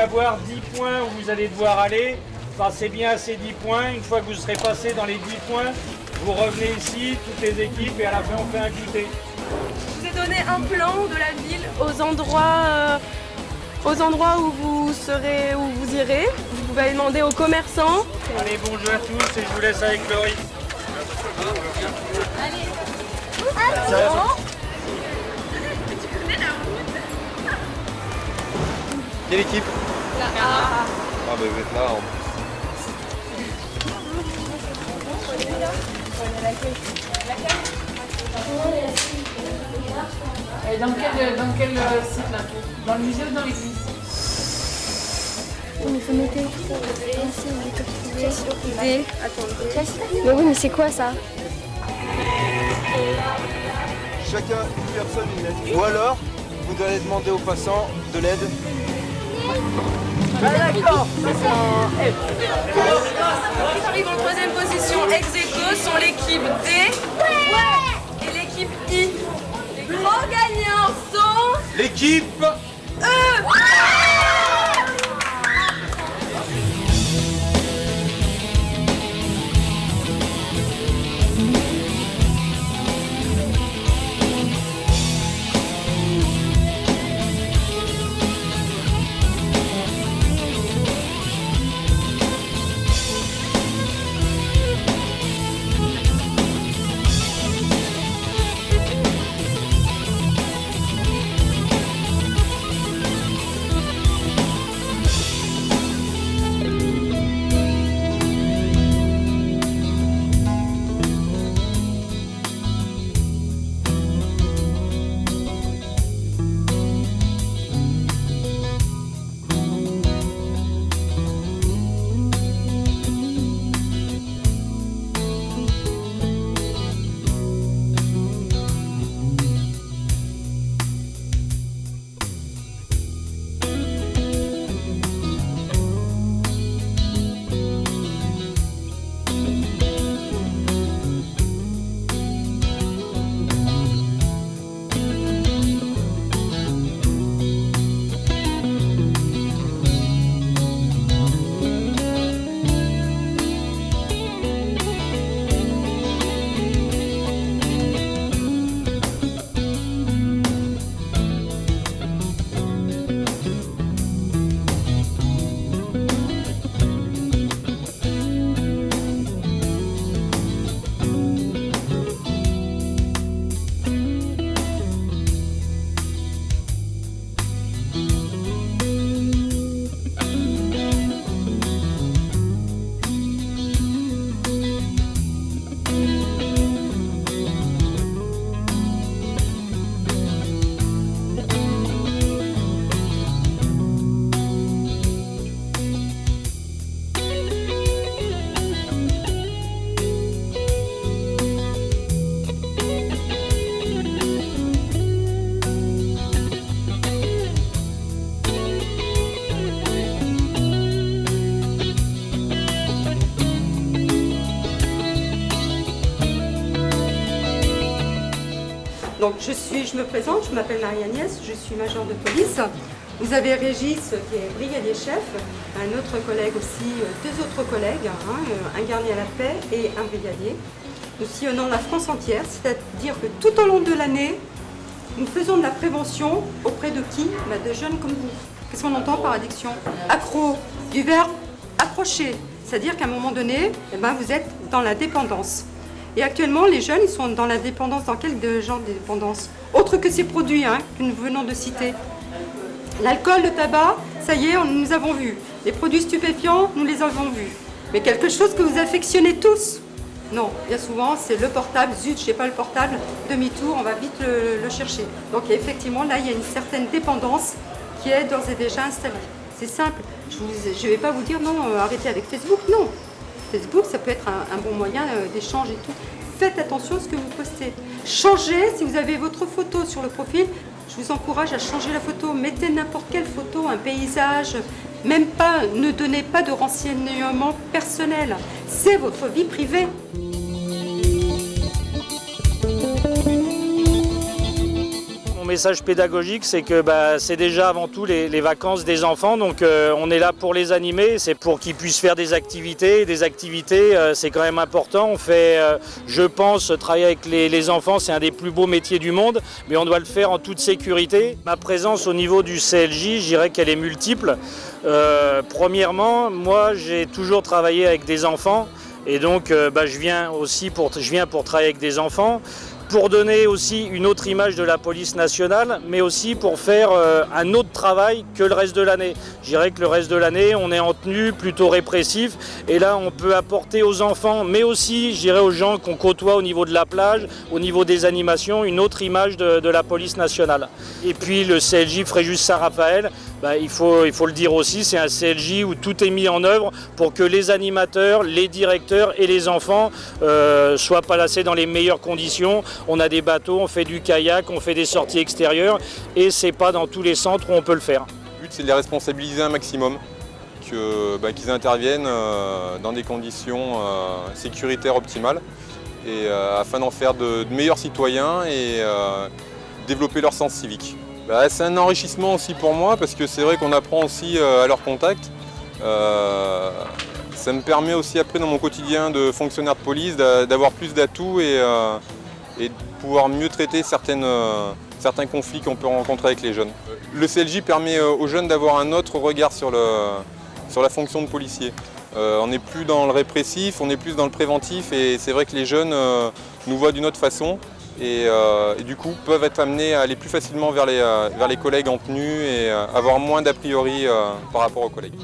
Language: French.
avoir 10 points où vous allez devoir aller. Passez bien à ces 10 points. Une fois que vous serez passé dans les 10 points, vous revenez ici, toutes les équipes, et à la fin, on fait un goûter. Je vous ai donné un plan de la ville aux endroits où vous serez, où vous irez. Vous pouvez aller demander aux commerçants. Allez, bon jeu à tous, et je vous laisse avec Laurie. Allez. Quelle équipe? La A. Ah bah vous êtes là en plus. Et dans quel site là? Dans le musée ou dans l'église? Il faut noter. D. Mais oui, mais c'est quoi ça? Chacun, une personne, une lettre. Ou alors, vous devez demander aux passants de l'aide. Ah d'accord, ça c'est un F. Ceux qui arrivent en troisième position ex aequo sont l'équipe D et l'équipe I. Les grands gagnants sont L'équipe E. Donc je me présente, je m'appelle Marie-Agnès, je suis majeure de police. Vous avez Régis qui est brigadier chef, un autre collègue aussi, deux autres collègues, un gardien à la paix et un brigadier. Nous sillonnons la France entière, c'est-à-dire que tout au long de l'année, nous faisons de la prévention auprès de qui? De jeunes comme vous. Qu'est-ce qu'on entend par addiction? Accro, du verbe accrocher, c'est-à-dire qu'à un moment donné, vous êtes dans la dépendance. Et actuellement, les jeunes, ils sont dans la dépendance. Dans quel genre de dépendance? Autre que ces produits que nous venons de citer. L'alcool, le tabac, ça y est, nous avons vu. Les produits stupéfiants, nous les avons vus. Mais quelque chose que vous affectionnez tous? Non, bien souvent, c'est le portable. Zut, je n'ai pas le portable, demi-tour, on va vite le chercher. Donc effectivement, là, il y a une certaine dépendance qui est d'ores et déjà installée. C'est simple. Je ne vais pas vous dire non, arrêtez avec Facebook, non. Facebook, ça peut être un bon moyen d'échange et tout. Faites attention à ce que vous postez. Changez, si vous avez votre photo sur le profil, je vous encourage à changer la photo. Mettez n'importe quelle photo, un paysage, même pas, ne donnez pas de renseignements personnels. C'est votre vie privée. Mon Mon message pédagogique, c'est que c'est déjà avant tout les vacances des enfants, donc on est là pour les animer, c'est pour qu'ils puissent faire des activités. Des activités, c'est quand même important. On fait, je pense, travailler avec les enfants, c'est un des plus beaux métiers du monde, mais on doit le faire en toute sécurité. Ma présence au niveau du CLJ, je dirais qu'elle est multiple. Premièrement, moi, j'ai toujours travaillé avec des enfants, et donc je viens pour travailler avec des enfants, pour donner aussi une autre image de la police nationale, mais aussi pour faire un autre travail que le reste de l'année. Je dirais que le reste de l'année, on est en tenue plutôt répressif, et là on peut apporter aux enfants, mais aussi je dirais aux gens qu'on côtoie au niveau de la plage, au niveau des animations, une autre image de la police nationale. Et puis le CLJ Fréjus-Saint-Raphaël, il faut le dire aussi, c'est un CLJ où tout est mis en œuvre pour que les animateurs, les directeurs et les enfants soient placés dans les meilleures conditions. On a des bateaux, on fait du kayak, on fait des sorties extérieures, et c'est pas dans tous les centres où on peut le faire. Le but, c'est de les responsabiliser un maximum, qu'ils interviennent dans des conditions sécuritaires optimales, et afin d'en faire de meilleurs citoyens et développer leur sens civique. C'est un enrichissement aussi pour moi, parce que c'est vrai qu'on apprend aussi à leur contact. Ça me permet aussi après dans mon quotidien de fonctionnaire de police d'avoir plus d'atouts et de pouvoir mieux traiter certains conflits qu'on peut rencontrer avec les jeunes. Le CLJ permet aux jeunes d'avoir un autre regard sur la fonction de policier. On n'est plus dans le répressif, on est plus dans le préventif, et c'est vrai que les jeunes nous voient d'une autre façon, et du coup peuvent être amenés à aller plus facilement vers les collègues en tenue et avoir moins d'a priori par rapport aux collègues.